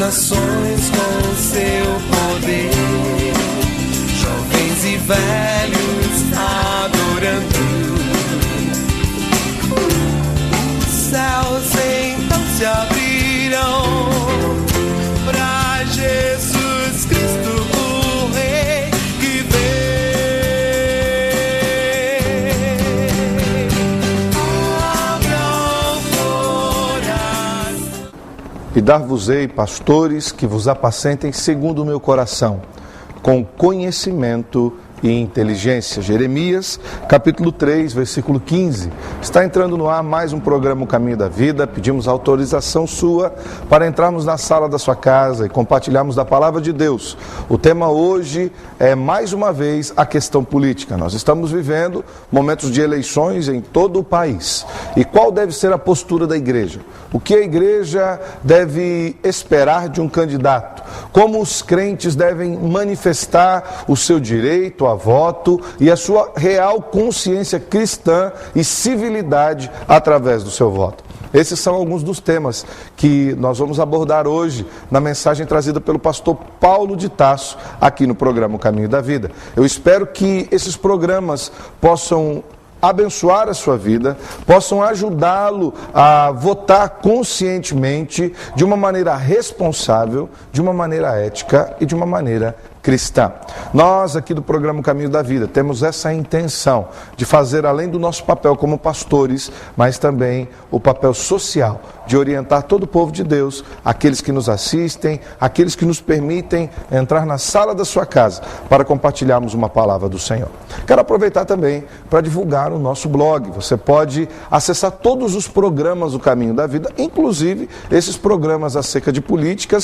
nações com seu poder, jovens e velhos adorando. Os céus então se abrirão para Jesus Cristo, o Rei que vem. Abra o coração. E dar-vos-ei pastores que vos apacentem segundo o meu coração, com conhecimento e inteligência. Jeremias, capítulo 3, versículo 15. Está entrando no ar mais um programa O Caminho da Vida. Pedimos autorização sua para entrarmos na sala da sua casa e compartilharmos da palavra de Deus. O tema hoje é, mais uma vez, a questão política. Nós estamos vivendo momentos de eleições em todo o país. E qual deve ser a postura da igreja? O que a igreja deve esperar de um candidato? Como os crentes devem manifestar o seu direito a voto e a sua real consciência cristã e civilidade através do seu voto? Esses são alguns dos temas que nós vamos abordar hoje na mensagem trazida pelo pastor Paulo de Tarso aqui no programa O Caminho da Vida. Eu espero que esses programas possam abençoar a sua vida, possam ajudá-lo a votar conscientemente, de uma maneira responsável, de uma maneira ética e de uma maneira cristã. Nós aqui do programa O Caminho da Vida temos essa intenção de fazer, além do nosso papel como pastores, mas também o papel social, de orientar todo o povo de Deus, aqueles que nos assistem, aqueles que nos permitem entrar na sala da sua casa para compartilharmos uma palavra do Senhor. Quero aproveitar também para divulgar o nosso blog. Você pode acessar todos os programas do Caminho da Vida, inclusive esses programas acerca de política.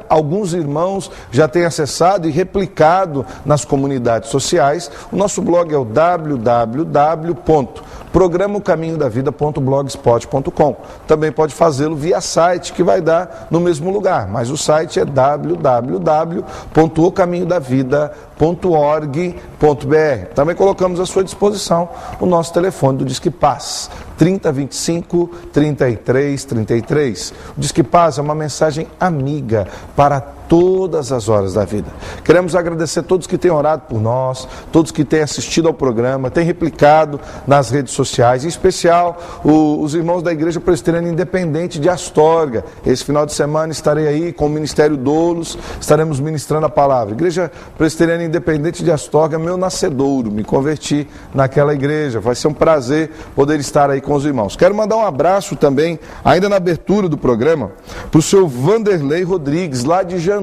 Alguns irmãos já têm acessado e replicado nas comunidades sociais. O nosso blog é o www.programaocaminhodavida.blogspot.com. Também pode fazê-lo via site, que vai dar no mesmo lugar, mas o site é www.ocaminhodavida.org.br. Também colocamos à sua disposição o nosso telefone do Disque Paz, 3025 3333. O Disque Paz é uma mensagem amiga para todas as horas da vida. Queremos agradecer a todos que têm orado por nós, todos que têm assistido ao programa, têm replicado nas redes sociais, em especial os irmãos da Igreja Presbiteriana Independente de Astorga. Esse final de semana estarei aí com o Ministério Doulos, estaremos ministrando a palavra. Igreja Presbiteriana Independente de Astorga, meu nascedouro, me converti naquela igreja. Vai ser um prazer poder estar aí com os irmãos. Quero mandar um abraço também, ainda na abertura do programa, para o seu Vanderlei Rodrigues, lá de Jandaia.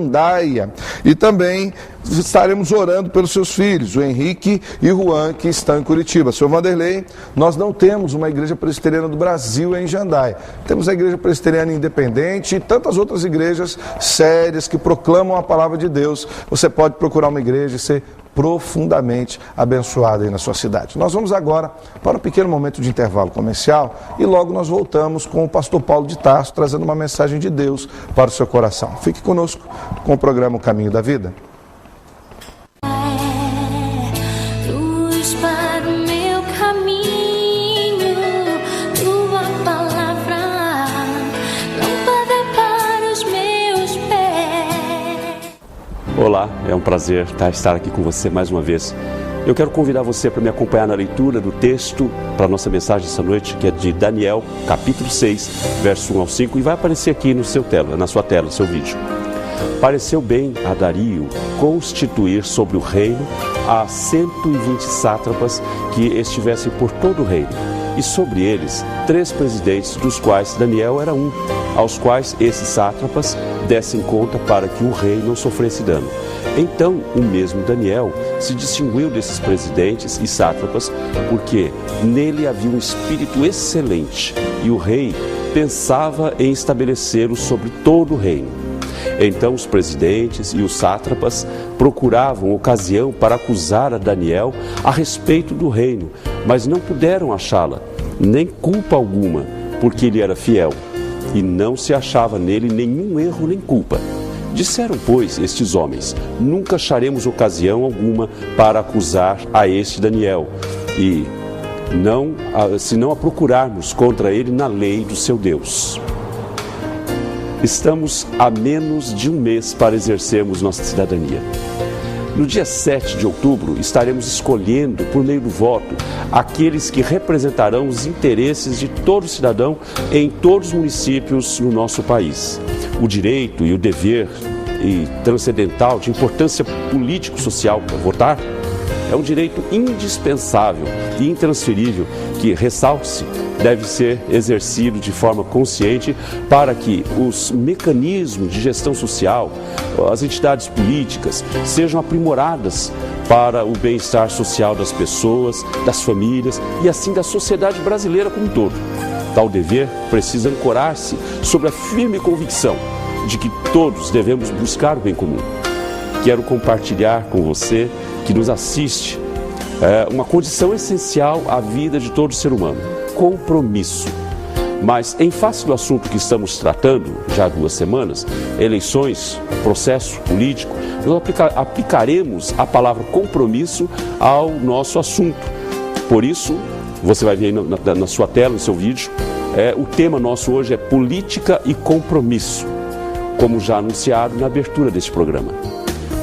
E também estaremos orando pelos seus filhos, o Henrique e o Juan, que estão em Curitiba. Seu Vanderlei, nós não temos uma igreja presbiteriana do Brasil em Jandaia. Temos a Igreja Presbiteriana Independente e tantas outras igrejas sérias que proclamam a palavra de Deus. Você pode procurar uma igreja e ser profundamente abençoado aí na sua cidade. Nós vamos agora para um pequeno momento de intervalo comercial e logo nós voltamos com o pastor Paulo de Tarso trazendo uma mensagem de Deus para o seu coração. Fique conosco com o programa O Caminho da Vida. Olá, é um prazer estar aqui com você mais uma vez. Eu quero convidar você para me acompanhar na leitura do texto para a nossa mensagem essa noite, que é de Daniel, capítulo 6, verso 1 ao 5, e vai aparecer aqui na sua tela, no seu vídeo. Pareceu bem a Dario constituir sobre o reino a 120 sátrapas que estivessem por todo o reino, e sobre eles 3 presidentes, dos quais Daniel era um, aos quais esses sátrapas dessem conta para que o rei não sofresse dano. Então o mesmo Daniel se distinguiu desses presidentes e sátrapas, porque nele havia um espírito excelente, e o rei pensava em estabelecê-lo sobre todo o reino. Então os presidentes e os sátrapas procuravam ocasião para acusar a Daniel a respeito do reino, mas não puderam achá-la, nem culpa alguma, porque ele era fiel, e não se achava nele nenhum erro nem culpa. Disseram, pois, estes homens: nunca acharemos ocasião alguma para acusar a este Daniel, e se não a procurarmos contra ele na lei do seu Deus. estamos a menos de um mês para exercermos nossa cidadania. No dia 7 de outubro, estaremos escolhendo, por meio do voto, aqueles que representarão os interesses de todo cidadão em todos os municípios no nosso país. O direito e o dever transcendental de importância político-social para votar é um direito indispensável e intransferível que, ressalte-se, deve ser exercido de forma consciente para que os mecanismos de gestão social, as entidades políticas, sejam aprimoradas para o bem-estar social das pessoas, das famílias e assim da sociedade brasileira como um todo. Tal dever precisa ancorar-se sobre a firme convicção de que todos devemos buscar o bem comum. Quero compartilhar com você que nos assiste uma condição essencial à vida de todo ser humano: compromisso. Mas em face do assunto que estamos tratando já há 2 semanas, eleições, processo político, nós aplicaremos a palavra compromisso ao nosso assunto. Por isso, você vai ver aí na sua tela, no seu vídeo, o tema nosso hoje é política e compromisso, como já anunciado na abertura deste programa.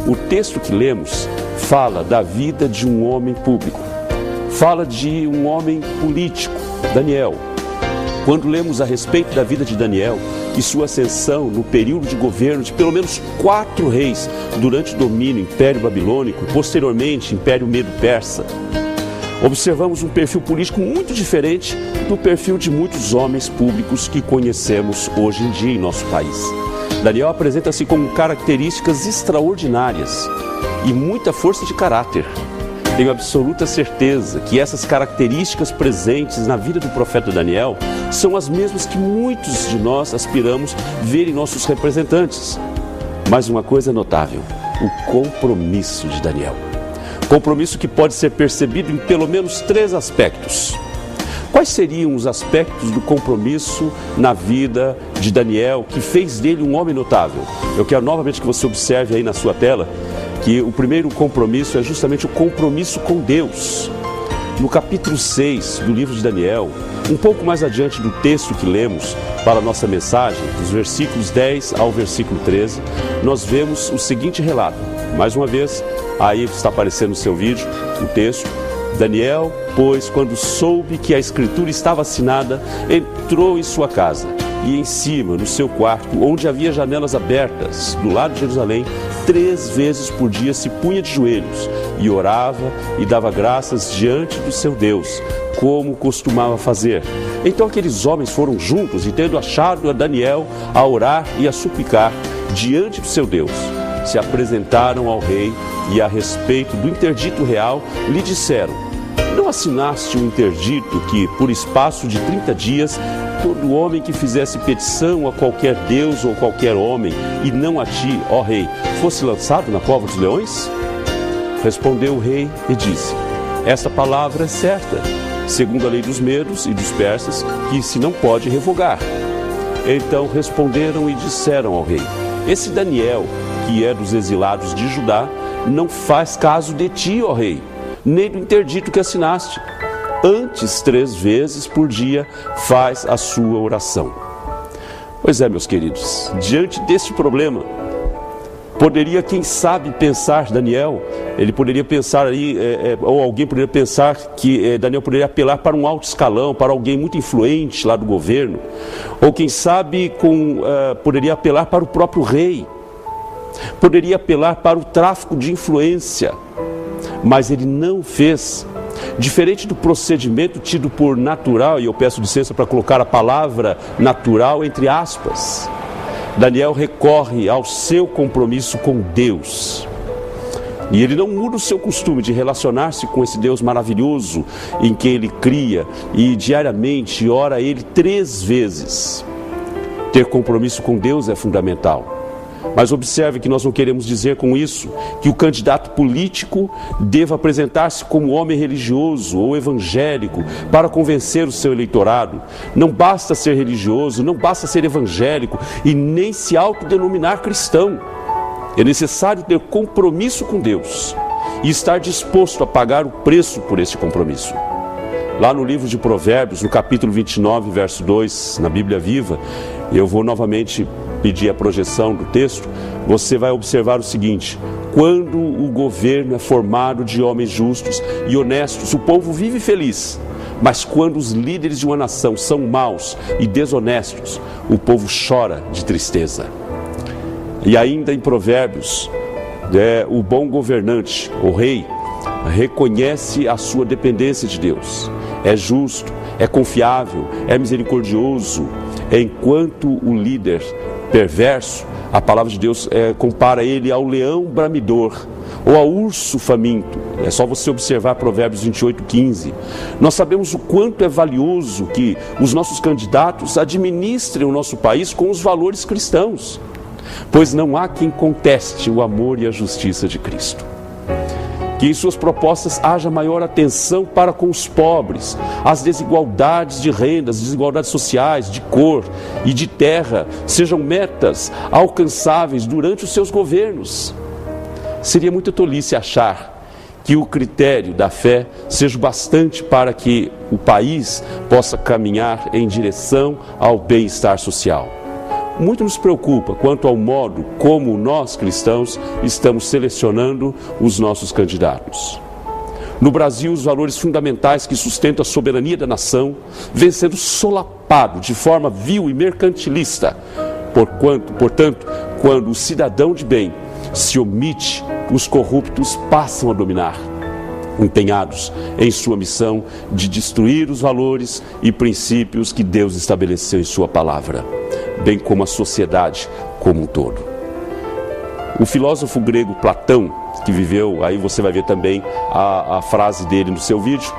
O texto que lemos fala da vida de um homem público, fala de um homem político, Daniel. Quando lemos a respeito da vida de Daniel e sua ascensão no período de governo de pelo menos 4 reis durante o domínio Império Babilônico e posteriormente Império Medo-Persa, observamos um perfil político muito diferente do perfil de muitos homens públicos que conhecemos hoje em dia em nosso país. Daniel apresenta-se com características extraordinárias e muita força de caráter. Tenho absoluta certeza que essas características presentes na vida do profeta Daniel são as mesmas que muitos de nós aspiramos ver em nossos representantes. Mas uma coisa notável: o compromisso de Daniel. Compromisso que pode ser percebido em pelo menos 3 aspectos. Quais seriam os aspectos do compromisso na vida de Daniel que fez dele um homem notável? Eu quero novamente que você observe aí na sua tela que o primeiro compromisso é justamente o compromisso com Deus. No capítulo 6 do livro de Daniel, um pouco mais adiante do texto que lemos para a nossa mensagem, dos versículos 10 ao versículo 13, nós vemos o seguinte relato. Mais uma vez, aí está aparecendo no seu vídeo o texto. Daniel, pois, quando soube que a escritura estava assinada, entrou em sua casa e em cima, no seu quarto, onde havia janelas abertas, do lado de Jerusalém, 3 vezes por dia se punha de joelhos e orava e dava graças diante do seu Deus, como costumava fazer. Então aqueles homens foram juntos e, tendo achado a Daniel a orar e a suplicar diante do seu Deus, se apresentaram ao rei e, a respeito do interdito real, lhe disseram: não assinaste o interdito que, por espaço de 30 dias, todo homem que fizesse petição a qualquer Deus ou qualquer homem, e não a ti, ó rei, fosse lançado na cova dos leões? Respondeu o rei e disse: esta palavra é certa, segundo a lei dos medos e dos persas, que se não pode revogar. Então responderam e disseram ao rei: esse Daniel, que é dos exilados de Judá, não faz caso de ti, ó rei, nem do interdito que assinaste. Antes, 3 vezes por dia faz a sua oração. Pois é, meus queridos, diante deste problema, poderia, quem sabe, pensar Daniel, ele poderia pensar aí, ou alguém poderia pensar que Daniel poderia apelar para um alto escalão, para alguém muito influente lá do governo, ou quem sabe poderia apelar para o próprio rei, poderia apelar para o tráfico de influência, mas ele não fez. Diferente do procedimento tido por natural, e eu peço licença para colocar a palavra natural entre aspas, Daniel recorre ao seu compromisso com Deus. E ele não muda o seu costume de relacionar-se com esse Deus maravilhoso em quem ele cria, e diariamente ora a ele 3 vezes. Ter compromisso com Deus é fundamental. Mas observe que nós não queremos dizer com isso que o candidato político deva apresentar-se como homem religioso ou evangélico para convencer o seu eleitorado. Não basta ser religioso, não basta ser evangélico e nem se autodenominar cristão. É necessário ter compromisso com Deus e estar disposto a pagar o preço por esse compromisso. Lá no livro de Provérbios, no capítulo 29, verso 2, na Bíblia Viva, eu vou novamente pedir a projeção do texto, você vai observar o seguinte: quando o governo é formado de homens justos e honestos, o povo vive feliz. Mas quando os líderes de uma nação são maus e desonestos, o povo chora de tristeza. E ainda em Provérbios, o bom governante, o rei, reconhece a sua dependência de Deus. É justo, é confiável, é misericordioso. Enquanto o líder perverso, a palavra de Deus compara ele ao leão bramidor ou ao urso faminto. É só você observar Provérbios 28:15. Nós sabemos o quanto é valioso que os nossos candidatos administrem o nosso país com os valores cristãos, pois não há quem conteste o amor e a justiça de Cristo. Que em suas propostas haja maior atenção para com os pobres, as desigualdades de rendas, desigualdades sociais, de cor e de terra sejam metas alcançáveis durante os seus governos. Seria muita tolice achar que o critério da fé seja bastante para que o país possa caminhar em direção ao bem-estar social. Muito nos preocupa quanto ao modo como nós cristãos estamos selecionando os nossos candidatos. No Brasil, os valores fundamentais que sustentam a soberania da nação vêm sendo solapados de forma vil e mercantilista. Portanto, quando o cidadão de bem se omite, os corruptos passam a dominar, empenhados em sua missão de destruir os valores e princípios que Deus estabeleceu em sua palavra, bem como a sociedade como um todo. O filósofo grego Platão, que viveu, aí você vai ver também a frase dele no seu vídeo,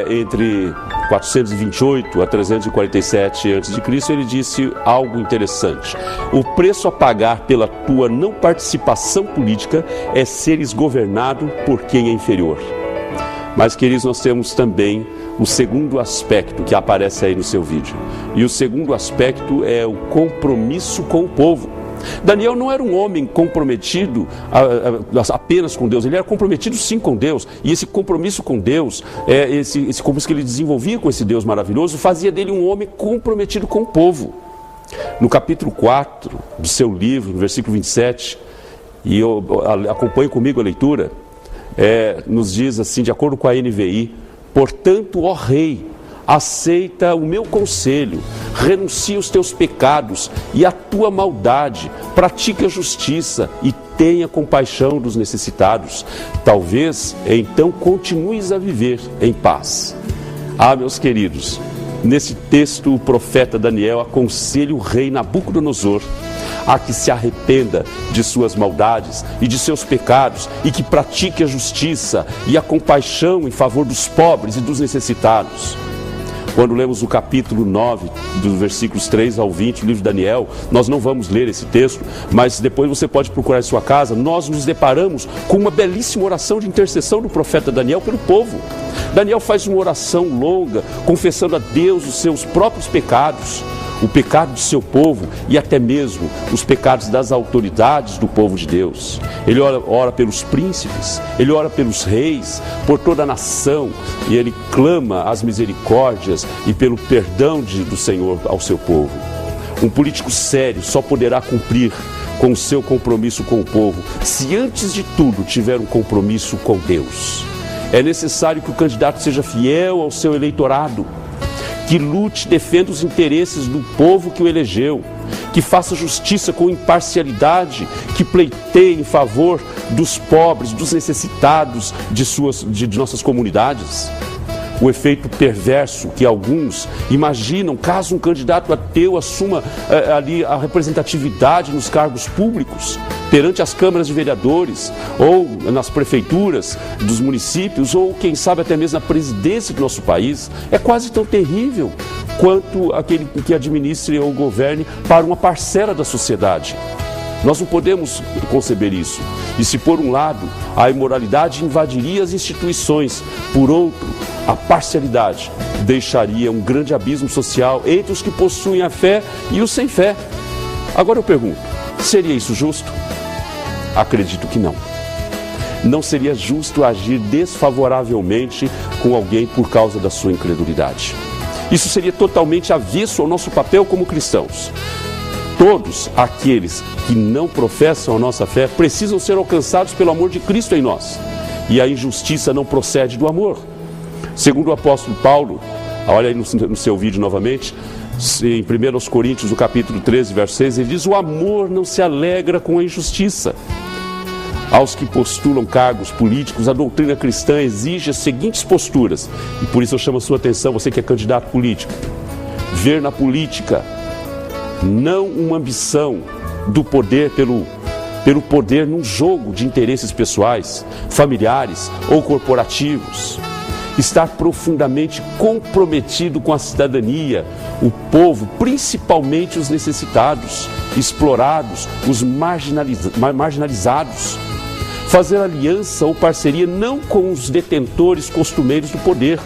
entre 428 a 347 a.C., ele disse algo interessante: o preço a pagar pela tua não participação política é seres governado por quem é inferior. Mas, queridos, nós temos também o segundo aspecto que aparece aí no seu vídeo. E o segundo aspecto é o compromisso com o povo. Daniel não era um homem comprometido apenas com Deus, ele era comprometido sim com Deus. E esse compromisso com Deus, esse compromisso que ele desenvolvia com esse Deus maravilhoso, fazia dele um homem comprometido com o povo. No capítulo 4 do seu livro, no versículo 27, e acompanhe comigo a leitura, nos diz assim, de acordo com a NVI: portanto, ó rei, aceita o meu conselho, renuncia os teus pecados e a tua maldade, pratique a justiça e tenha compaixão dos necessitados. Talvez então continues a viver em paz. Meus queridos, nesse texto o profeta Daniel aconselha o rei Nabucodonosor a que se arrependa de suas maldades e de seus pecados e que pratique a justiça e a compaixão em favor dos pobres e dos necessitados. Quando lemos o capítulo 9, dos versículos 3 ao 20, do livro de Daniel, nós não vamos ler esse texto, mas depois você pode procurar em sua casa, nós nos deparamos com uma belíssima oração de intercessão do profeta Daniel pelo povo. Daniel faz uma oração longa, confessando a Deus os seus próprios pecados, o pecado de seu povo e até mesmo os pecados das autoridades do povo de Deus. Ele ora pelos príncipes, ele ora pelos reis, por toda a nação, e ele clama as misericórdias e pelo perdão do Senhor ao seu povo. Um político sério só poderá cumprir com o seu compromisso com o povo se antes de tudo tiver um compromisso com Deus. É necessário que o candidato seja fiel ao seu eleitorado, que lute e defenda os interesses do povo que o elegeu, que faça justiça com imparcialidade, que pleiteie em favor dos pobres, dos necessitados de nossas comunidades. O efeito perverso que alguns imaginam caso um candidato ateu assuma ali a representatividade nos cargos públicos, perante as câmaras de vereadores, ou nas prefeituras dos municípios, ou quem sabe até mesmo na presidência do nosso país, é quase tão terrível quanto aquele que administre ou governe para uma parcela da sociedade. Nós não podemos conceber isso. E se por um lado a imoralidade invadiria as instituições, por outro, a parcialidade deixaria um grande abismo social entre os que possuem a fé e os sem fé. Agora eu pergunto, seria isso justo? Acredito que não. Não seria justo agir desfavoravelmente com alguém por causa da sua incredulidade. Isso seria totalmente avesso ao nosso papel como cristãos. Todos aqueles que não professam a nossa fé precisam ser alcançados pelo amor de Cristo em nós. E a injustiça não procede do amor. Segundo o apóstolo Paulo, olha aí no seu vídeo novamente, em 1 Coríntios, no capítulo 13, verso 6, ele diz: o amor não se alegra com a injustiça. Aos que postulam cargos políticos, a doutrina cristã exige as seguintes posturas, e por isso eu chamo a sua atenção, você que é candidato político: ver na política não uma ambição do poder pelo poder num jogo de interesses pessoais, familiares ou corporativos. Estar profundamente comprometido com a cidadania, o povo, principalmente os necessitados, explorados, os marginalizados. Fazer aliança ou parceria não com os detentores costumeiros do poder,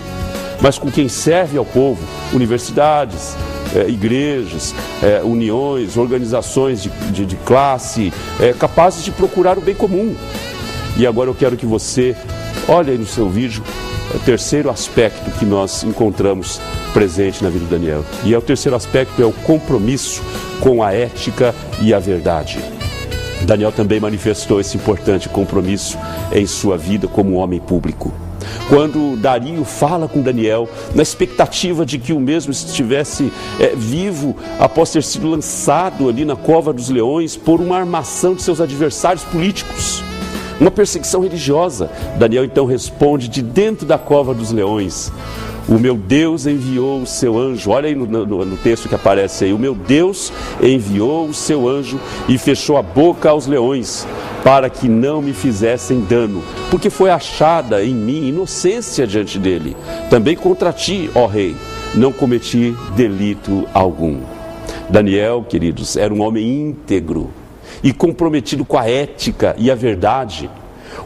mas com quem serve ao povo, universidades, igrejas, uniões, organizações de classe, capazes de procurar o bem comum. E agora eu quero que você olhe aí no seu vídeo o terceiro aspecto que nós encontramos presente na vida de Daniel. E o terceiro aspecto é o compromisso com a ética e a verdade. Daniel também manifestou esse importante compromisso em sua vida como homem público. Quando Dario fala com Daniel, na expectativa de que o mesmo estivesse vivo após ter sido lançado ali na cova dos leões por uma armação de seus adversários políticos, uma perseguição religiosa, Daniel então responde de dentro da cova dos leões: o meu Deus enviou o seu anjo. Olha aí no texto que aparece aí: o meu Deus enviou o seu anjo e fechou a boca aos leões, para que não me fizessem dano, porque foi achada em mim inocência diante dele. Também contra ti, ó rei, não cometi delito algum. Daniel, queridos, era um homem íntegro e comprometido com a ética e a verdade.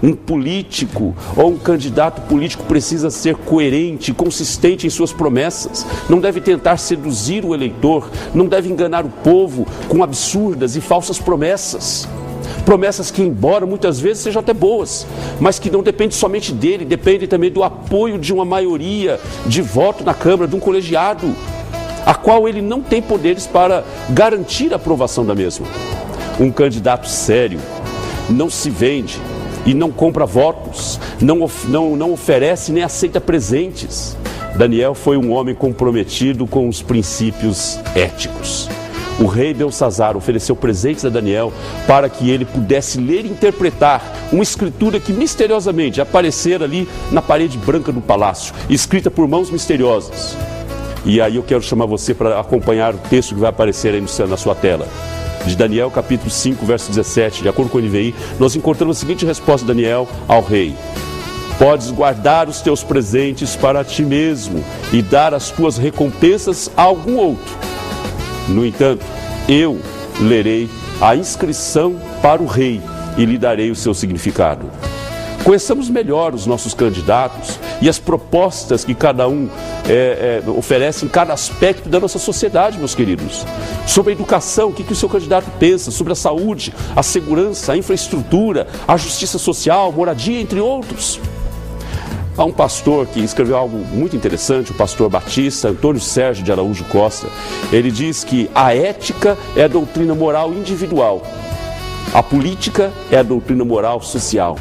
Um político ou um candidato político precisa ser coerente e consistente em suas promessas. Não deve tentar seduzir o eleitor, não deve enganar o povo com absurdas e falsas promessas. Promessas que, embora muitas vezes sejam até boas, mas que não dependem somente dele, dependem também do apoio de uma maioria de voto na Câmara, de um colegiado, a qual ele não tem poderes para garantir a aprovação da mesma. Um candidato sério não se vende e não compra votos, não oferece nem aceita presentes. Daniel foi um homem comprometido com os princípios éticos. O rei Belsazar ofereceu presentes a Daniel para que ele pudesse ler e interpretar uma escritura que misteriosamente aparecera ali na parede branca do palácio, escrita por mãos misteriosas. E aí eu quero chamar você para acompanhar o texto que vai aparecer aí na sua tela. De Daniel capítulo 5, verso 17, de acordo com o NVI, nós encontramos a seguinte resposta de Daniel ao rei: podes guardar os teus presentes para ti mesmo e dar as tuas recompensas a algum outro. No entanto, eu lerei a inscrição para o rei e lhe darei o seu significado. Conheçamos melhor os nossos candidatos e as propostas que cada um oferece em cada aspecto da nossa sociedade, meus queridos. Sobre a educação, o que o seu candidato pensa? Sobre a saúde, a segurança, a infraestrutura, a justiça social, moradia, entre outros. Há um pastor que escreveu algo muito interessante, o pastor batista Antônio Sérgio de Araújo Costa. Ele diz que a ética é a doutrina moral individual, a política é a doutrina moral social.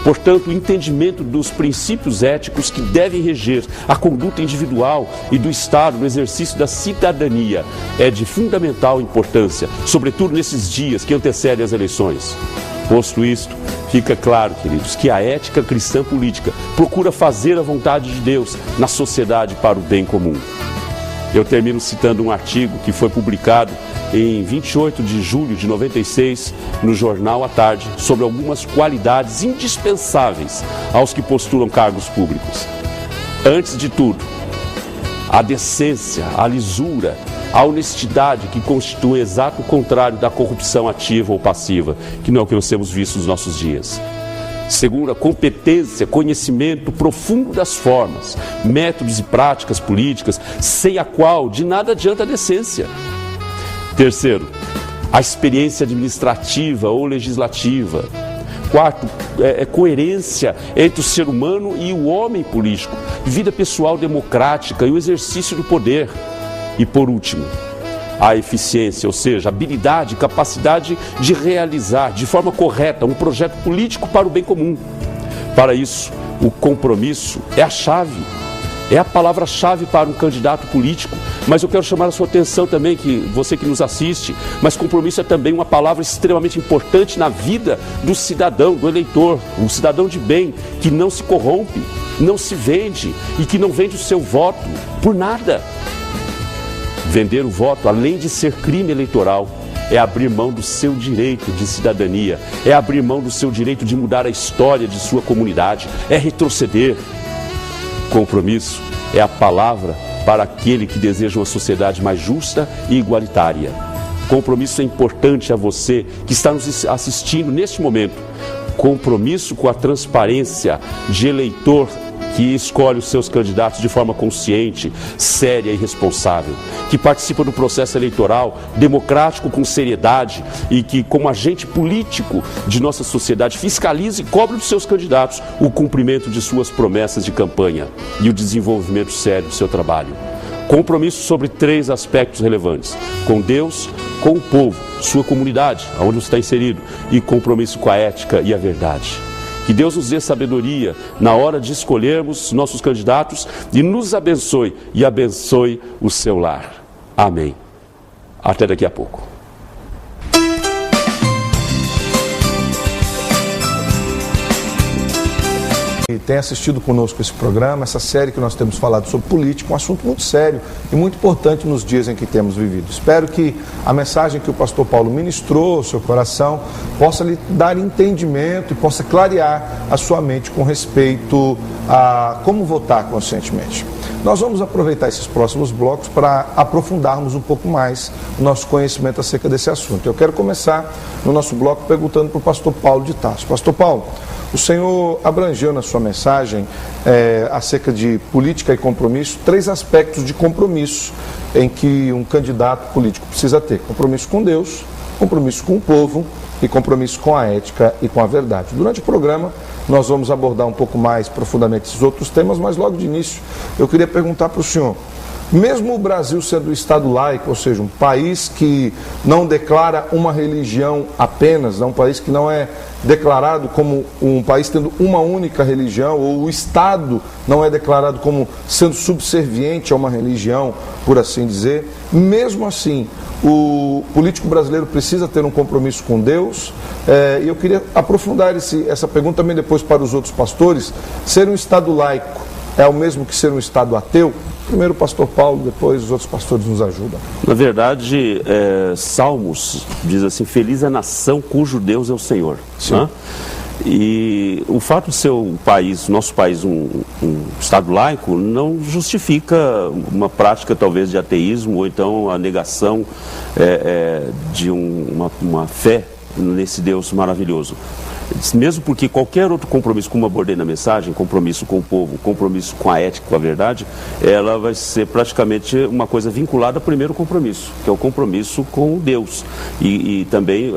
Portanto, o entendimento dos princípios éticos que devem reger a conduta individual e do Estado no exercício da cidadania é de fundamental importância, sobretudo nesses dias que antecedem as eleições. Posto isto, fica claro, queridos, que a ética cristã política procura fazer a vontade de Deus na sociedade para o bem comum. Eu termino citando um artigo que foi publicado em 28 de julho de 96, no jornal à tarde, sobre algumas qualidades indispensáveis aos que postulam cargos públicos. Antes de tudo, a decência, a lisura, a honestidade, que constitui o exato contrário da corrupção ativa ou passiva, que não é o que nós temos visto nos nossos dias. Segundo, a competência, conhecimento profundo das formas, métodos e práticas políticas, sem a qual de nada adianta a decência. Terceiro, a experiência administrativa ou legislativa. Quarto, coerência entre o ser humano e o homem político, vida pessoal democrática e o exercício do poder. E por último, a eficiência, ou seja, habilidade, capacidade de realizar de forma correta um projeto político para o bem comum. Para isso, o compromisso é a chave, é a palavra-chave para um candidato político. Mas eu quero chamar a sua atenção também, que você que nos assiste, mas compromisso é também uma palavra extremamente importante na vida do cidadão, do eleitor, um cidadão de bem, que não se corrompe, não se vende e que não vende o seu voto por nada. Vender o voto, além de ser crime eleitoral, é abrir mão do seu direito de cidadania, é abrir mão do seu direito de mudar a história de sua comunidade, é retroceder. Compromisso é a palavra para aquele que deseja uma sociedade mais justa e igualitária. Compromisso é importante a você que está nos assistindo neste momento. Compromisso com a transparência de eleitor que escolhe os seus candidatos de forma consciente, séria e responsável, que participa do processo eleitoral democrático com seriedade e que, como agente político de nossa sociedade, fiscaliza e cobra dos seus candidatos o cumprimento de suas promessas de campanha e o desenvolvimento sério do seu trabalho. Compromisso sobre 3 aspectos relevantes: com Deus, com o povo, sua comunidade, onde você está inserido, e compromisso com a ética e a verdade. Que Deus nos dê sabedoria na hora de escolhermos nossos candidatos e nos abençoe e abençoe o seu lar. Amém. Até daqui a pouco. E tem assistido conosco esse programa, essa série que nós temos falado sobre política, um assunto muito sério e muito importante nos dias em que temos vivido. Espero que a mensagem que o pastor Paulo ministrou ao seu coração possa lhe dar entendimento e possa clarear a sua mente com respeito a como votar conscientemente. Nós vamos aproveitar esses próximos blocos para aprofundarmos um pouco mais o nosso conhecimento acerca desse assunto. Eu quero começar no nosso bloco perguntando para o pastor Paulo de Tarso. Pastor Paulo, o senhor abrangeu na sua mensagem acerca de política e compromisso 3 aspectos de compromisso em que um candidato político precisa ter: compromisso com Deus, compromisso com o povo e compromisso com a ética e com a verdade. Durante o programa nós vamos abordar um pouco mais profundamente esses outros temas, mas logo de início eu queria perguntar para o senhor: mesmo o Brasil sendo um Estado laico, ou seja, um país que não declara uma religião apenas, um país que não é declarado como um país tendo uma única religião, ou o Estado não é declarado como sendo subserviente a uma religião, por assim dizer, mesmo assim, o político brasileiro precisa ter um compromisso com Deus. E eu queria aprofundar essa pergunta também depois para os outros pastores. Ser um Estado laico é o mesmo que ser um Estado ateu? Primeiro o pastor Paulo, depois os outros pastores nos ajudam. Na verdade, Salmos diz assim: feliz é a nação cujo Deus é o Senhor. Né? E o fato de ser nosso país, um Estado laico, não justifica uma prática talvez de ateísmo, ou então a negação de uma fé nesse Deus maravilhoso. Mesmo porque qualquer outro compromisso, como eu abordei na mensagem, compromisso com o povo, compromisso com a ética, com a verdade, ela vai ser praticamente uma coisa vinculada ao primeiro compromisso, que é o compromisso com Deus. E também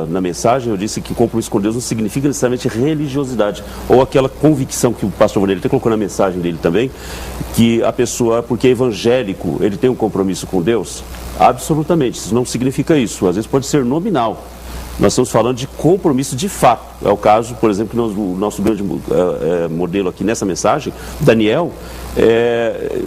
na mensagem eu disse que compromisso com Deus não significa necessariamente religiosidade, ou aquela convicção que o pastor Vanderlei até colocou na mensagem dele também, que a pessoa, porque é evangélico, ele tem um compromisso com Deus. Absolutamente, isso não significa isso, às vezes pode ser nominal. Nós estamos falando de compromisso de fato. É o caso, por exemplo, que o nosso grande modelo aqui nessa mensagem, Daniel,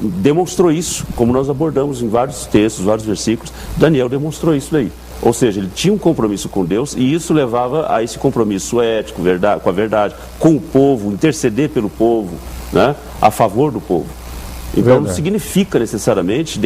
demonstrou isso, como nós abordamos em vários textos, vários versículos. Daniel demonstrou isso daí. Ou seja, ele tinha um compromisso com Deus e isso levava a esse compromisso ético, com a verdade, com o povo, interceder pelo povo, né, a favor do povo. Então não significa necessariamente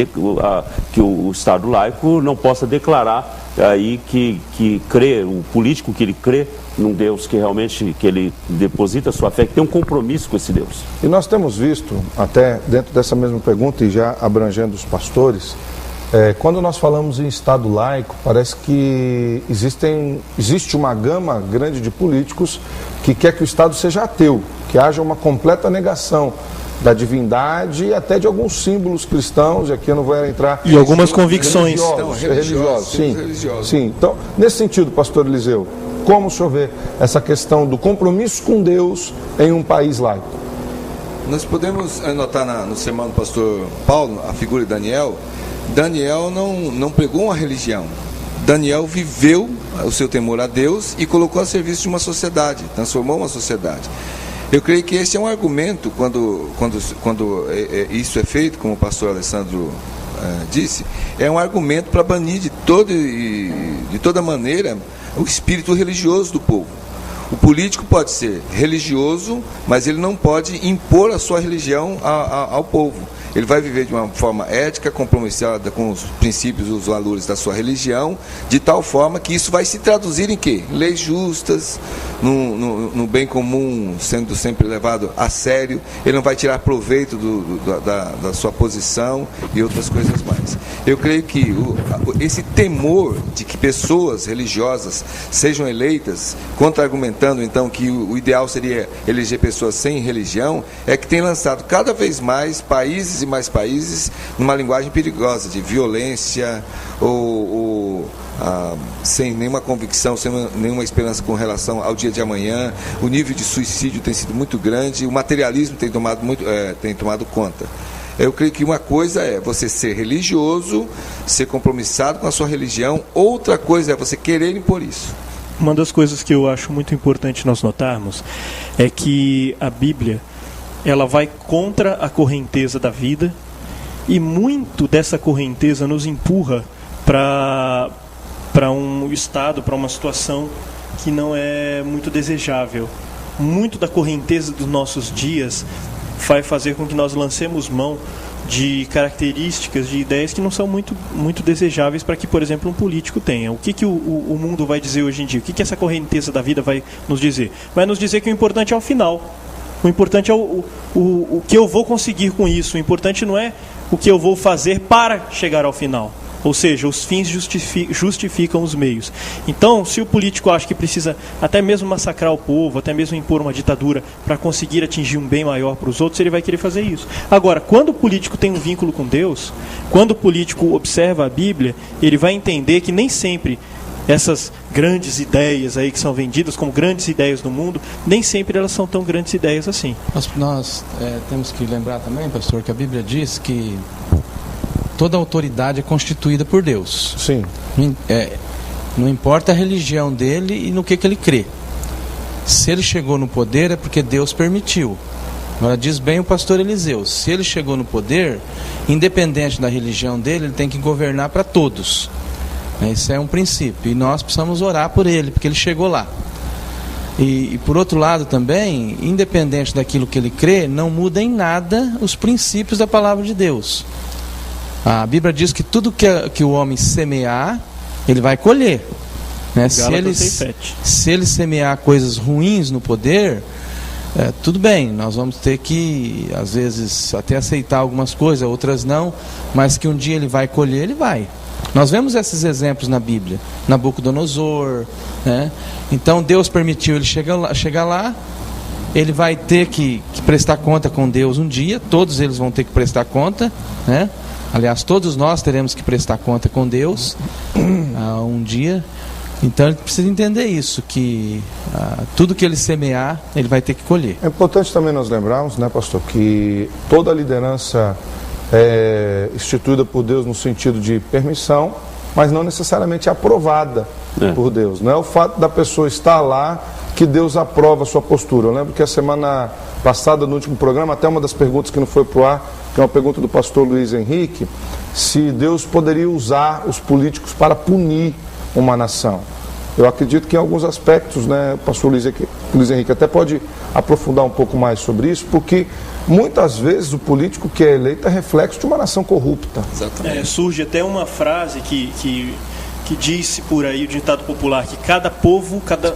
que o Estado laico não possa declarar aí que crê, o político que ele crê num Deus que realmente que ele deposita a sua fé, que tem um compromisso com esse Deus. E nós temos visto, até dentro dessa mesma pergunta e já abrangendo os pastores, quando nós falamos em Estado laico, parece que existe uma gama grande de políticos que quer que o Estado seja ateu, que haja uma completa negação da divindade e até de alguns símbolos cristãos, e aqui eu não vou entrar... E algumas convicções. Religiosos. Sim. Então, nesse sentido, pastor Eliseu, como o senhor vê essa questão do compromisso com Deus em um país laico? Nós podemos anotar no sermão do pastor Paulo, a figura de Daniel, Daniel não pregou uma religião. Daniel viveu o seu temor a Deus e colocou a serviço de uma sociedade, transformou uma sociedade. Eu creio que esse é um argumento, quando isso é feito, como o pastor Alessandro disse, é um argumento para banir de toda maneira o espírito religioso do povo. O político pode ser religioso, mas ele não pode impor a sua religião ao povo. Ele vai viver de uma forma ética, compromissada com os princípios e os valores da sua religião, de tal forma que isso vai se traduzir em quê? Leis justas, no bem comum sendo sempre levado a sério. Ele não vai tirar proveito da sua posição e outras coisas mais. Eu creio que esse temor de que pessoas religiosas sejam eleitas, contra-argumentando então que o ideal seria eleger pessoas sem religião, é que tem lançado cada vez mais países e mais países numa linguagem perigosa, de violência sem nenhuma convicção, sem nenhuma esperança com relação ao dia de amanhã. O nível de suicídio tem sido muito grande, o materialismo tem tomado conta. Eu creio que uma coisa é você ser religioso, ser compromissado com a sua religião, outra coisa é você querer impor isso. Uma das coisas que eu acho muito importante nós notarmos é que a Bíblia, ela vai contra a correnteza da vida, e muito dessa correnteza nos empurra para um estado, para uma situação que não é muito desejável. Muito da correnteza dos nossos dias vai fazer com que nós lancemos mão de características, de ideias que não são muito desejáveis para que, por exemplo, um político tenha. O que o mundo vai dizer hoje em dia? O que essa correnteza da vida vai nos dizer? Vai nos dizer que o importante é o final. O importante é o que eu vou conseguir com isso. O importante não é o que eu vou fazer para chegar ao final. Ou seja, os fins justificam os meios. Então, se o político acha que precisa até mesmo massacrar o povo, até mesmo impor uma ditadura para conseguir atingir um bem maior para os outros, ele vai querer fazer isso. Agora, quando o político tem um vínculo com Deus, quando o político observa a Bíblia, ele vai entender que nem sempre essas grandes ideias aí que são vendidas como grandes ideias do mundo, nem sempre elas são tão grandes ideias assim. Nós temos que lembrar também, pastor, que a Bíblia diz que toda autoridade é constituída por Deus. Sim. Não importa a religião dele e no que ele crê. Se ele chegou no poder é porque Deus permitiu. Agora diz bem o pastor Eliseu, se ele chegou no poder, independente da religião dele, ele tem que governar para todos. Esse é um princípio, e nós precisamos orar por ele, porque ele chegou lá. E por outro lado também, independente daquilo que ele crê, não muda em nada os princípios da palavra de Deus. A Bíblia diz que tudo que o homem semear, ele vai colher. Se ele semear coisas ruins no poder, tudo bem, nós vamos ter que, às vezes, até aceitar algumas coisas, outras não, mas que um dia ele vai colher, ele vai. Nós vemos esses exemplos na Bíblia, Nabucodonosor, né? Então Deus permitiu ele chegar lá, ele vai ter que prestar conta com Deus um dia, todos eles vão ter que prestar conta, né? Aliás, todos nós teremos que prestar conta com Deus um dia. Então ele precisa entender isso, que tudo que ele semear, ele vai ter que colher. É importante também nós lembrarmos, né, pastor, que toda a liderança é instituída por Deus no sentido de permissão, mas não necessariamente aprovada por Deus. Não é o fato da pessoa estar lá que Deus aprova a sua postura. Eu lembro que a semana passada, no último programa, até uma das perguntas que não foi para o ar, que é uma pergunta do pastor Luiz Henrique, se Deus poderia usar os políticos para punir uma nação. Eu acredito que em alguns aspectos, né, o pastor Luiz Henrique até pode aprofundar um pouco mais sobre isso, porque muitas vezes o político que é eleito é reflexo de uma nação corrupta. Exatamente. Surge até uma frase que disse por aí, o ditado popular, que cada povo, cada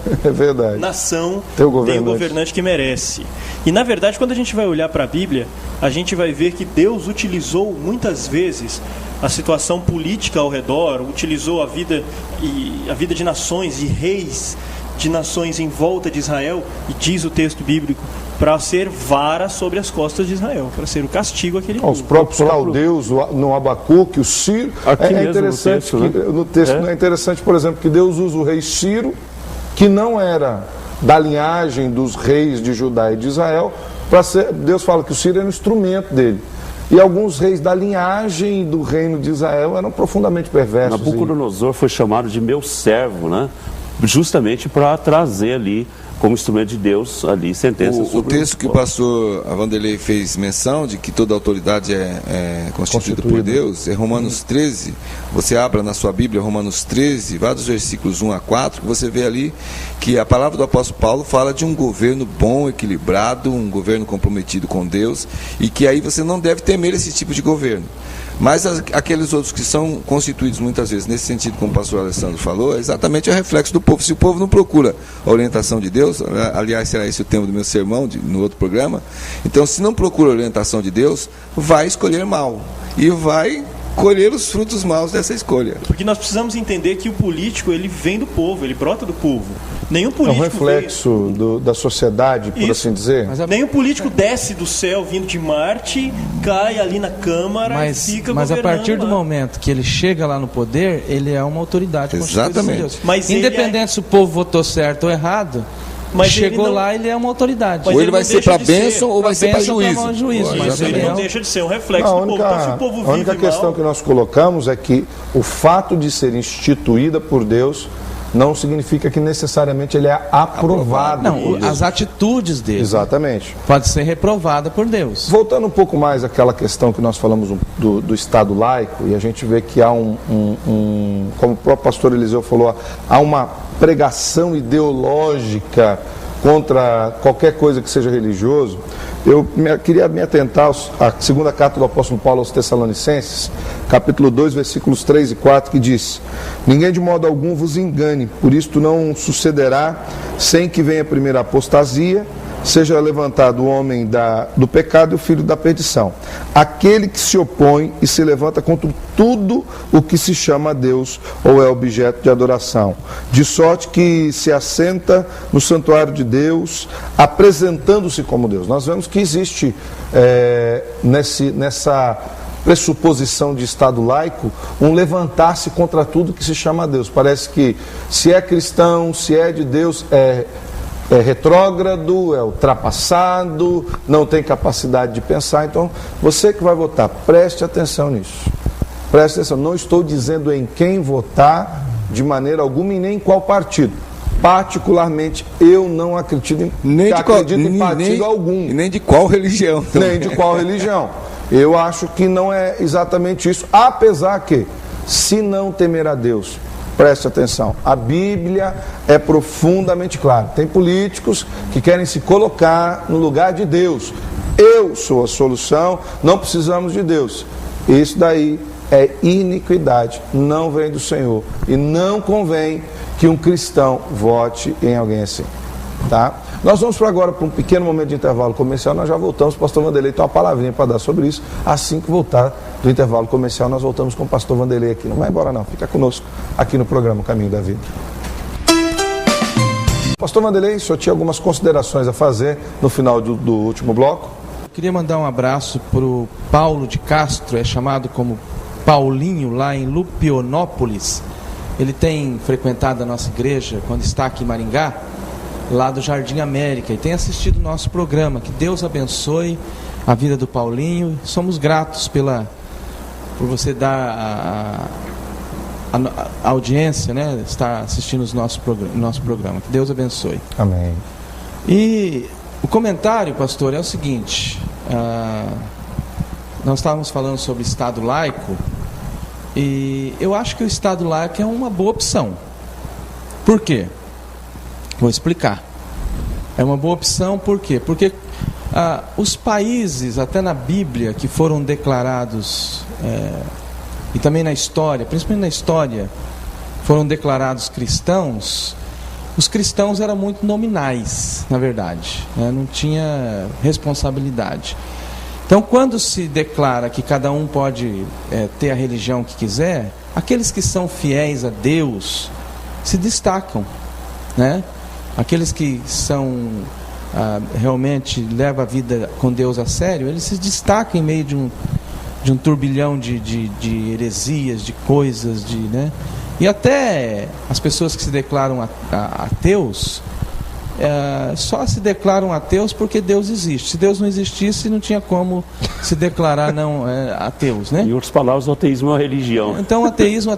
nação tem o governante que merece. E na verdade, quando a gente vai olhar para a Bíblia, a gente vai ver que Deus utilizou muitas vezes a situação política ao redor, utilizou a vida de nações e reis de nações em volta de Israel, e diz o texto bíblico, para ser vara sobre as costas de Israel, para ser o castigo àquele povo. Os próprios caldeus, no Abacuque, o Ciro. É interessante no texto, é interessante, por exemplo, que Deus usa o rei Ciro, que não era da linhagem dos reis de Judá e de Israel, Deus fala que o Ciro era um instrumento dele. E alguns reis da linhagem do reino de Israel eram profundamente perversos. Nabucodonosor foi chamado de meu servo, né? Justamente para trazer ali, como instrumento de Deus, ali sentenças sobre o texto que o pastor Vanderlei fez menção de que toda autoridade é constituída por Deus, é Romanos 13. Você abra na sua Bíblia Romanos 13, vários versículos 1 a 4, que você vê ali que a palavra do apóstolo Paulo fala de um governo bom, equilibrado, um governo comprometido com Deus, e que aí você não deve temer esse tipo de governo. Mas aqueles outros que são constituídos muitas vezes nesse sentido, como o pastor Alessandro falou, é exatamente o reflexo do povo. Se o povo não procura a orientação de Deus, aliás, será esse o tema do meu sermão no outro programa, então se não procura a orientação de Deus, vai escolher mal e vai colher os frutos maus dessa escolha. Porque nós precisamos entender que o político, ele vem do povo, ele brota do povo. Nenhum político é um reflexo da sociedade, por assim dizer. Nenhum político desce do céu vindo de Marte, cai ali na Câmara e fica governando. Mas a partir do momento que ele chega lá no poder, ele é uma autoridade. Exatamente. Mas independente se o povo votou certo ou errado, mas chegou lá, ele é uma autoridade. Ou ele vai ser para bênção ou vai ser para juízo. Mas ele não deixa de ser um reflexo do povo. Então, se o povo vive a única questão que nós colocamos é que o fato de ser instituída por Deus não significa que necessariamente ele é aprovado. Não, as atitudes dele. Exatamente. Pode ser reprovada por Deus. Voltando um pouco mais àquela questão que nós falamos do Estado laico, e a gente vê que há como o próprio pastor Eliseu falou, há uma pregação ideológica contra qualquer coisa que seja religioso. Eu queria me atentar à segunda carta do apóstolo Paulo aos Tessalonicenses, capítulo 2, versículos 3 e 4, que diz: ninguém de modo algum vos engane, por isto não sucederá sem que venha a primeira apostasia, seja levantado o homem do pecado e o filho da perdição, aquele que se opõe e se levanta contra tudo o que se chama Deus ou é objeto de adoração, de sorte que se assenta no santuário de Deus, apresentando-se como Deus. Nós vemos que existe nessa pressuposição de Estado laico, um levantar-se contra tudo que se chama Deus. Parece que se é cristão, se é de Deus, é retrógrado, é ultrapassado, não tem capacidade de pensar. Então, você que vai votar, preste atenção nisso. Preste atenção, não estou dizendo em quem votar de maneira alguma e nem em qual partido. Particularmente, eu não acredito em partido algum. E nem de qual religião. Nem de qual religião. Eu acho que não é exatamente isso, apesar que, se não temer a Deus, preste atenção, a Bíblia é profundamente clara. Tem políticos que querem se colocar no lugar de Deus. Eu sou a solução, não precisamos de Deus. Isso daí é iniquidade, não vem do Senhor. E não convém que um cristão vote em alguém assim. Tá? Nós vamos agora para um pequeno momento de intervalo comercial, nós já voltamos. O pastor Vanderlei tem uma palavrinha para dar sobre isso. Assim que voltar do intervalo comercial, nós voltamos com o pastor Vanderlei aqui. Não vai embora não, fica conosco aqui no programa Caminho da Vida. Pastor Vanderlei, o senhor tinha algumas considerações a fazer no final do último bloco? Eu queria mandar um abraço para o Paulo de Castro, é chamado como Paulinho, lá em Lupionópolis. Ele tem frequentado a nossa igreja quando está aqui em Maringá, lá do Jardim América, e tem assistido o nosso programa. Que Deus abençoe a vida do Paulinho. Somos gratos por você dar a audiência, né? Estar assistindo o nosso programa. Que Deus abençoe. Amém. E o comentário, pastor, é o seguinte: nós estávamos falando sobre Estado laico, e eu acho que o Estado laico é uma boa opção. Por quê? Vou explicar. É uma boa opção, por quê? Porque os países, até na Bíblia, que foram declarados, e também na história, principalmente na história, foram declarados cristãos, os cristãos eram muito nominais, na verdade, né? Não tinha responsabilidade. Então, quando se declara que cada um pode ter a religião que quiser, aqueles que são fiéis a Deus se destacam, né? Aqueles que são realmente levam a vida com Deus a sério, eles se destacam em meio de um turbilhão de heresias, de coisas, né? E até as pessoas que se declaram ateus, só se declaram ateus porque Deus existe. Se Deus não existisse, não tinha como se declarar ateus, né? Em outras palavras, o ateísmo é uma religião. Então, o ateísmo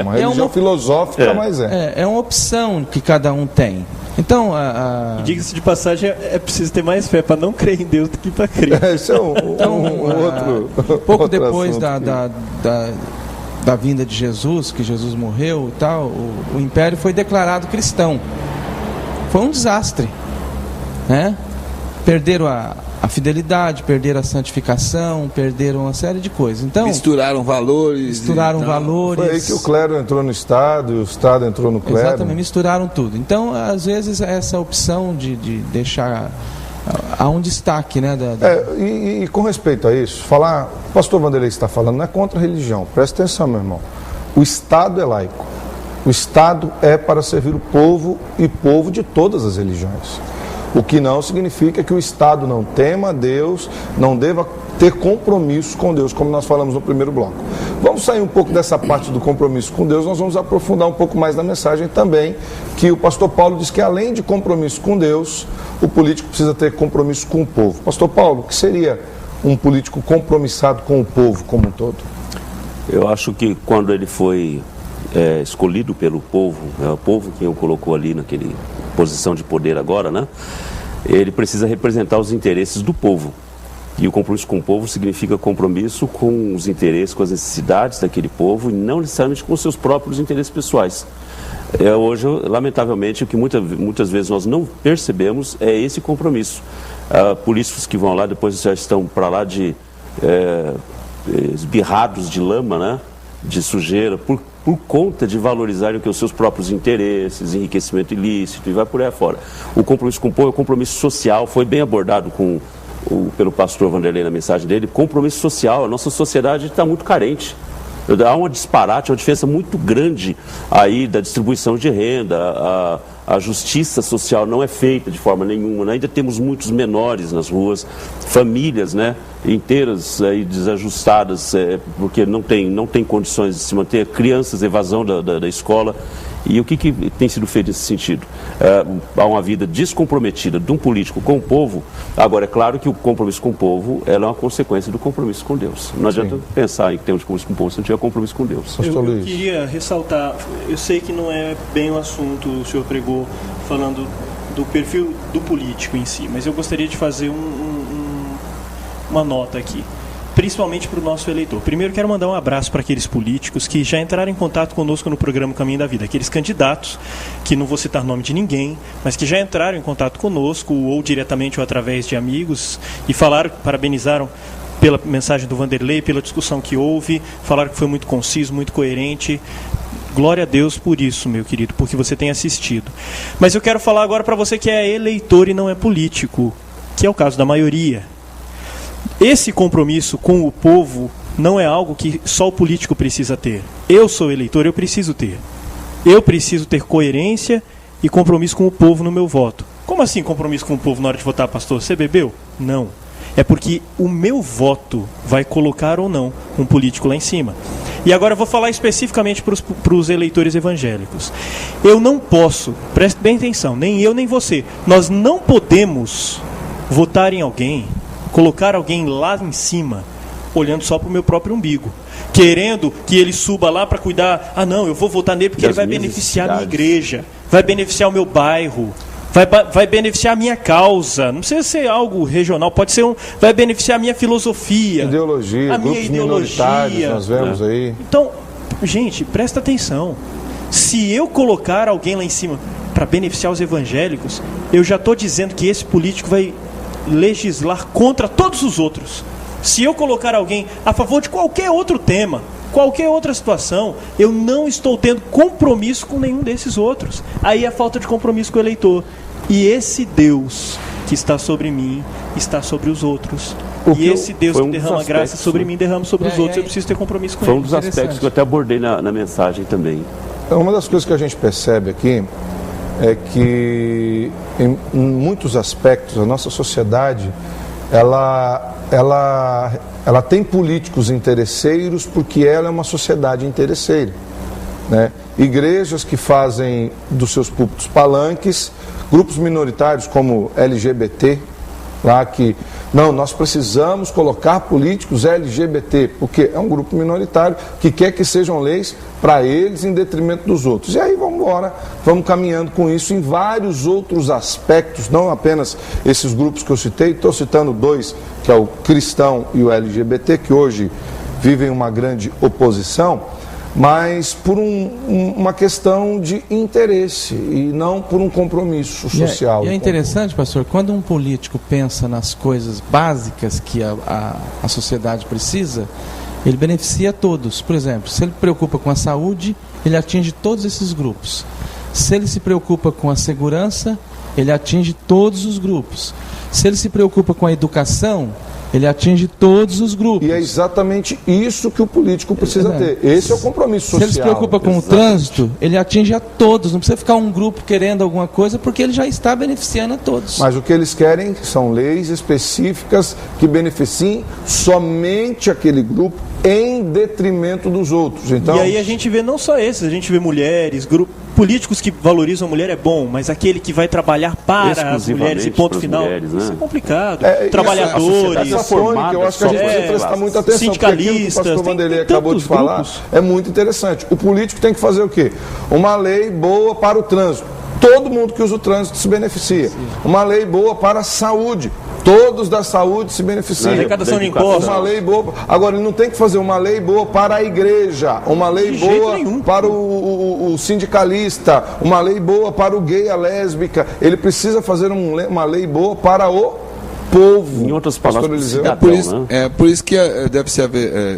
uma religião filosófica, mas é uma opção que cada um tem. Então, E diga-se de passagem, é preciso ter mais fé para não crer em Deus do que para crer. Esse é outro. Pouco depois da vinda de Jesus, que Jesus morreu e tal, o império foi declarado cristão. Foi um desastre, né? Perderam a fidelidade, perderam a santificação, perderam uma série de coisas. Então, misturaram valores. Foi aí que o clero entrou no Estado e o Estado entrou no clero. Exatamente, misturaram tudo. Então, às vezes, essa opção de deixar há um destaque, né? E com respeito a isso, o pastor Vanderlei está falando, não é contra a religião, presta atenção, meu irmão. O Estado é laico. O Estado é para servir o povo e povo de todas as religiões. O que não significa que o Estado não tema a Deus, não deva ter compromisso com Deus, como nós falamos no primeiro bloco. Vamos sair um pouco dessa parte do compromisso com Deus, nós vamos aprofundar um pouco mais na mensagem também, que o pastor Paulo diz que além de compromisso com Deus, o político precisa ter compromisso com o povo. Pastor Paulo, o que seria um político compromissado com o povo como um todo? Eu acho que quando ele foi escolhido pelo povo, é o povo que o colocou ali naquele posição de poder agora, né? Ele precisa representar os interesses do povo. E o compromisso com o povo significa compromisso com os interesses, com as necessidades daquele povo e não necessariamente com os seus próprios interesses pessoais. Hoje, lamentavelmente, o que muitas vezes nós não percebemos é esse compromisso. Políticos que vão lá, depois já estão para lá de esbirrados de lama, né? De sujeira, por conta de valorizarem os seus próprios interesses, enriquecimento ilícito e vai por aí afora. O compromisso com o povo é um compromisso social, foi bem abordado pelo pastor Vanderlei na mensagem dele. Compromisso social, a nossa sociedade está muito carente. Há uma disparate, uma diferença muito grande aí da distribuição de renda, a justiça social não é feita de forma nenhuma, né? Ainda temos muitos menores nas ruas, famílias, né, inteiras aí desajustadas, porque não tem condições de se manter, crianças, evasão da escola. E o que tem sido feito nesse sentido? Há uma vida descomprometida de um político com o povo. Agora, é claro que o compromisso com o povo é uma consequência do compromisso com Deus. Não adianta pensar em termos de compromisso com o povo se não tiver compromisso com Deus. Eu queria ressaltar, eu sei que não é bem o assunto, o senhor pregou falando do perfil do político em si, mas eu gostaria de fazer uma nota aqui, principalmente para o nosso eleitor. Primeiro, quero mandar um abraço para aqueles políticos que já entraram em contato conosco no programa Caminho da Vida. Aqueles candidatos, que não vou citar nome de ninguém, mas que já entraram em contato conosco, ou diretamente ou através de amigos, e falaram, parabenizaram pela mensagem do Vanderlei, pela discussão que houve, falaram que foi muito conciso, muito coerente. Glória a Deus por isso, meu querido, porque você tem assistido. Mas eu quero falar agora para você que é eleitor e não é político, que é o caso da maioria. Esse compromisso com o povo não é algo que só o político precisa ter. Eu sou eleitor, eu preciso ter. Eu preciso ter coerência e compromisso com o povo no meu voto. Como assim compromisso com o povo na hora de votar, pastor? Você bebeu? Não. É porque o meu voto vai colocar ou não um político lá em cima. E agora eu vou falar especificamente para os eleitores evangélicos. Eu não posso, preste bem atenção, nem eu nem você, nós não podemos votar em alguém, colocar alguém lá em cima, olhando só para o meu próprio umbigo, querendo que ele suba lá para cuidar. Ah, não, eu vou votar nele porque ele vai beneficiar a minha igreja, vai beneficiar o meu bairro, vai beneficiar a minha causa. Não precisa ser algo regional, pode ser vai beneficiar a minha filosofia, ideologia, a minha ideologia. Nós vemos aí. Então, gente, presta atenção. Se eu colocar alguém lá em cima para beneficiar os evangélicos, eu já estou dizendo que esse político vai legislar contra todos os outros. Se eu colocar alguém a favor de qualquer outro tema, qualquer outra situação, eu não estou tendo compromisso com nenhum desses outros. Aí é falta de compromisso com o eleitor. E esse Deus que está sobre mim está sobre os outros. E esse Deus que derrama graça sobre mim derrama sobre os outros. Eu preciso ter compromisso com ele. Foi um dos aspectos que eu até abordei na mensagem também. Uma das coisas que a gente percebe aqui é que em muitos aspectos a nossa sociedade ela tem políticos interesseiros porque ela é uma sociedade interesseira. né? Igrejas que fazem dos seus púlpitos palanques, grupos minoritários como LGBT, lá que, não, nós precisamos colocar políticos LGBT, porque é um grupo minoritário que quer que sejam leis para eles em detrimento dos outros. E aí vamos embora, vamos caminhando com isso em vários outros aspectos, não apenas esses grupos que eu citei, estou citando dois, que é o cristão e o LGBT, que hoje vivem uma grande oposição, mas por uma questão de interesse e não por um compromisso social. E é interessante, pastor, quando um político pensa nas coisas básicas que a sociedade precisa, ele beneficia todos. Por exemplo, se ele se preocupa com a saúde, ele atinge todos esses grupos. Se ele se preocupa com a segurança, ele atinge todos os grupos. Se ele se preocupa com a educação, ele atinge todos os grupos. E é exatamente isso que o político precisa ter. Esse é o compromisso social. Se ele se preocupa com o trânsito, ele atinge a todos. Não precisa ficar um grupo querendo alguma coisa, porque ele já está beneficiando a todos. Mas o que eles querem são leis específicas que beneficiem somente aquele grupo em detrimento dos outros. Então, e aí a gente vê não só esses, a gente vê mulheres, políticos que valorizam a mulher é bom, mas aquele que vai trabalhar para as mulheres e ponto final, mulheres, né? Isso é complicado. essa Trabalhadores, tônica, eu acho que a gente precisa prestar muita atenção, sindicalistas, porque aquilo que o pastor Vanderlei acabou de falar grupos. é muito interessante. O político tem que fazer o quê? Uma lei boa para o trânsito. Todo mundo que usa o trânsito se beneficia. Uma lei boa para a saúde. Todos da saúde se beneficiam. Arrecadação de impostos. Uma lei boa. Agora, ele não tem que fazer uma lei boa para a igreja, uma lei boa para o sindicalista, uma lei boa para o gay, a lésbica. Ele precisa fazer uma lei boa para o povo. Em outras palavras, cidadão, por isso que deve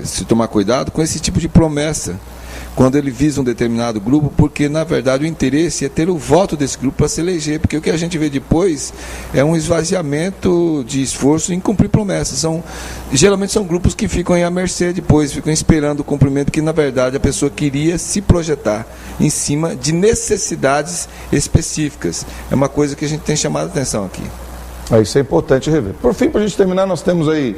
se tomar cuidado com esse tipo de promessa, quando ele visa um determinado grupo, porque na verdade o interesse é ter o voto desse grupo para se eleger, porque o que a gente vê depois é um esvaziamento de esforço em cumprir promessas. Geralmente são grupos que ficam à mercê depois, ficam esperando o cumprimento que na verdade a pessoa queria se projetar em cima de necessidades específicas. É uma coisa que a gente tem chamado a atenção aqui. Isso é importante rever. Por fim, para a gente terminar, nós temos aí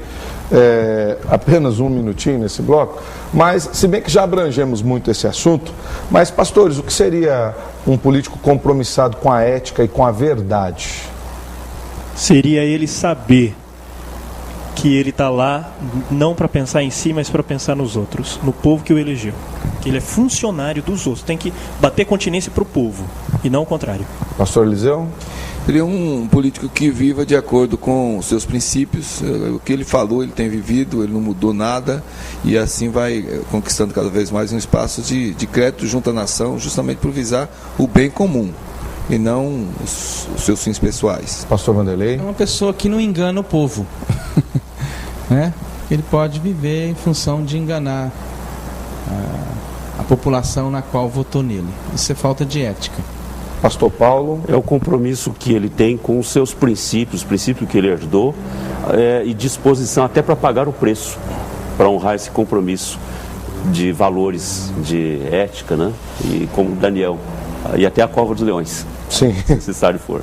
apenas um minutinho nesse bloco, mas se bem que já abrangemos muito esse assunto, mas pastores, o que seria um político compromissado com a ética e com a verdade? Seria ele saber que ele está lá não para pensar em si, mas para pensar nos outros, no povo que o elegeu. Que ele é funcionário dos outros, tem que bater continência para o povo e não o contrário. Pastor Eliseu? Ele é um político que viva de acordo com os seus princípios, o que ele falou, ele tem vivido, ele não mudou nada, e assim vai conquistando cada vez mais um espaço de crédito junto à nação, justamente por visar o bem comum, e não os seus fins pessoais. Pastor Vanderlei? É uma pessoa que não engana o povo. Né? Ele pode viver em função de enganar a população na qual votou nele. Isso é falta de ética. Pastor Paulo? É o compromisso que ele tem com os seus princípios, os princípios que ele herdou, e disposição até para pagar o preço, para honrar esse compromisso de valores, de ética, né? E como Daniel, e até a cova dos leões, sim, se necessário for.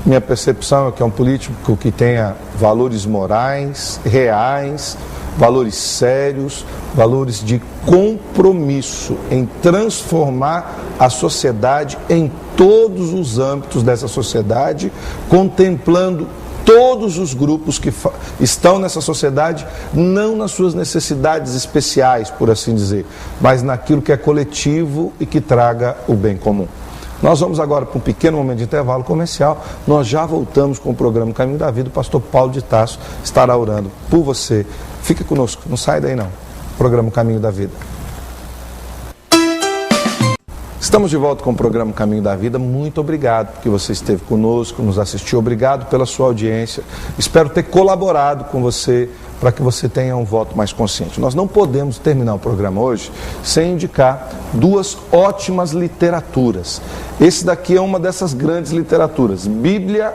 Minha percepção é que é um político que tenha valores morais, reais, valores sérios, valores de compromisso em transformar a sociedade em todos os âmbitos dessa sociedade, contemplando todos os grupos que estão nessa sociedade, não nas suas necessidades especiais, por assim dizer, mas naquilo que é coletivo e que traga o bem comum. Nós vamos agora para um pequeno momento de intervalo comercial. Nós já voltamos com o programa Caminho da Vida. O pastor Paulo de Tarso estará orando por você. Fique conosco, não sai daí não. Programa Caminho da Vida. Estamos de volta com o programa Caminho da Vida. Muito obrigado porque você esteve conosco, nos assistiu. Obrigado pela sua audiência. Espero ter colaborado com você para que você tenha um voto mais consciente. Nós não podemos terminar o programa hoje sem indicar duas ótimas literaturas. Esse daqui é uma dessas grandes literaturas,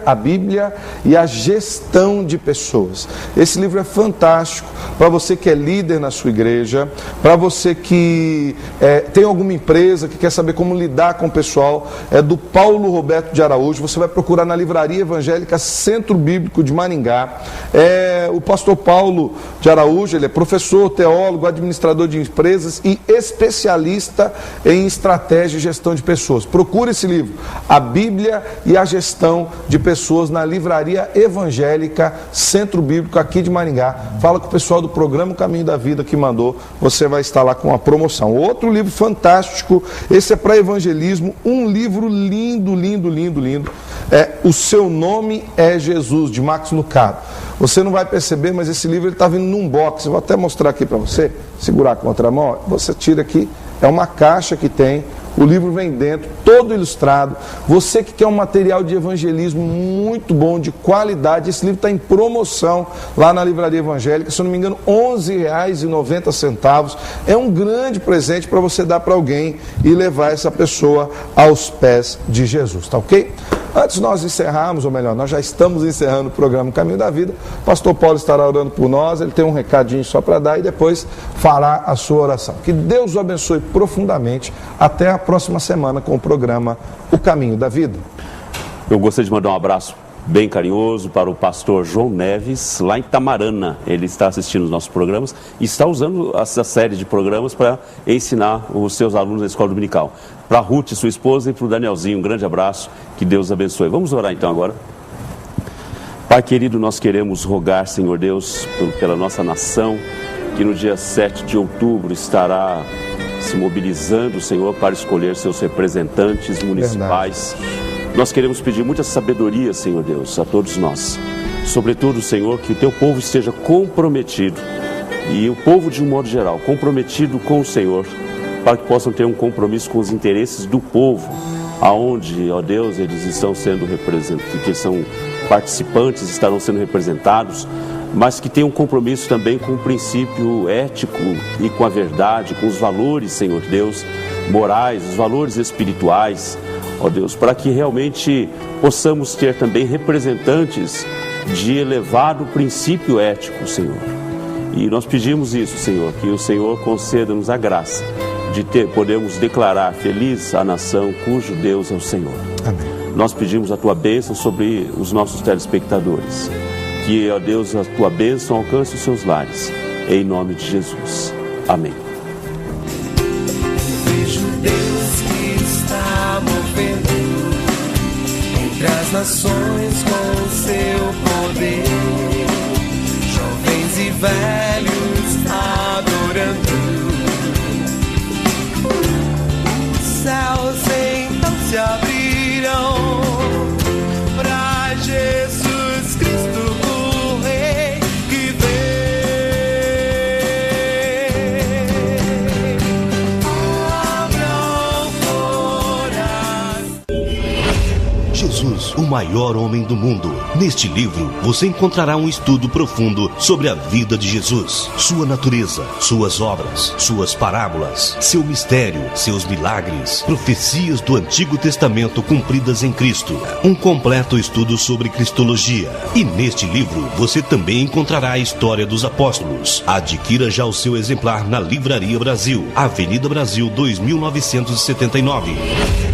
a Bíblia e a Gestão de Pessoas. Esse livro é fantástico para você que é líder na sua igreja, para você que tem alguma empresa, que quer saber como lidar com o pessoal. É do Paulo Roberto de Araújo. Você vai procurar na Livraria Evangélica Centro Bíblico de Maringá. O pastor Paulo Paulo de Araújo. Ele é professor, teólogo, administrador de empresas e especialista em estratégia e gestão de pessoas. Procure esse livro, A Bíblia e a Gestão de Pessoas, na Livraria Evangélica Centro Bíblico, aqui de Maringá. Fala com o pessoal do programa Caminho da Vida que mandou, você vai estar lá com uma promoção. Outro livro fantástico, esse é para evangelismo, um livro lindo, lindo, lindo, lindo. É O Seu Nome é Jesus, de Max Lucado. Você não vai perceber, mas esse livro está vindo num box. Eu vou até mostrar aqui para você, segurar com a outra mão. Você tira aqui, é uma caixa que tem, o livro vem dentro, todo ilustrado. Você que quer um material de evangelismo muito bom, de qualidade, esse livro está em promoção lá na Livraria Evangélica, se eu não me engano, R$ 11,90. É um grande presente para você dar para alguém e levar essa pessoa aos pés de Jesus, tá ok? Antes de nós encerrarmos, ou melhor, nós já estamos encerrando o programa Caminho da Vida, o pastor Paulo estará orando por nós, ele tem um recadinho só para dar e depois fará a sua oração. Que Deus o abençoe profundamente. Até a próxima semana com o programa O Caminho da Vida. Eu gostaria de mandar um abraço bem carinhoso para o pastor João Neves, lá em Tamarana. Ele está assistindo os nossos programas e está usando essa série de programas para ensinar os seus alunos da escola dominical. Para a Ruth, sua esposa, e para o Danielzinho, um grande abraço, que Deus abençoe. Vamos orar então agora. Pai querido, nós queremos rogar, Senhor Deus, pela nossa nação, que no dia 7 de outubro estará se mobilizando, Senhor, para escolher seus representantes municipais. Verdade. Nós queremos pedir muita sabedoria, Senhor Deus, a todos nós. Sobretudo, Senhor, que o teu povo esteja comprometido, e o povo de um modo geral, comprometido com o Senhor, para que possam ter um compromisso com os interesses do povo, aonde, ó Deus, eles estão sendo representados, que são participantes, estarão sendo representados, mas que tenham um compromisso também com o princípio ético e com a verdade, com os valores, Senhor Deus, morais, os valores espirituais, ó Deus, para que realmente possamos ter também representantes de elevado princípio ético, Senhor. E nós pedimos isso, Senhor, que o Senhor conceda-nos a graça de podermos declarar feliz a nação cujo Deus é o Senhor. Amém. Nós pedimos a tua bênção sobre os nossos telespectadores. Que, ó Deus, a tua bênção alcance os seus lares. Em nome de Jesus. Amém. Vejo Deus que está movendo entre as nações com o seu poder. Jovens e velhos adorando. Os céus então se abrirão para Jesus Cristo. Jesus, o maior homem do mundo. Neste livro, você encontrará um estudo profundo sobre a vida de Jesus, sua natureza, suas obras, suas parábolas, seu mistério, seus milagres, profecias do Antigo Testamento cumpridas em Cristo, um completo estudo sobre Cristologia. E neste livro, você também encontrará a história dos apóstolos. Adquira já o seu exemplar na Livraria Brasil, Avenida Brasil 2979.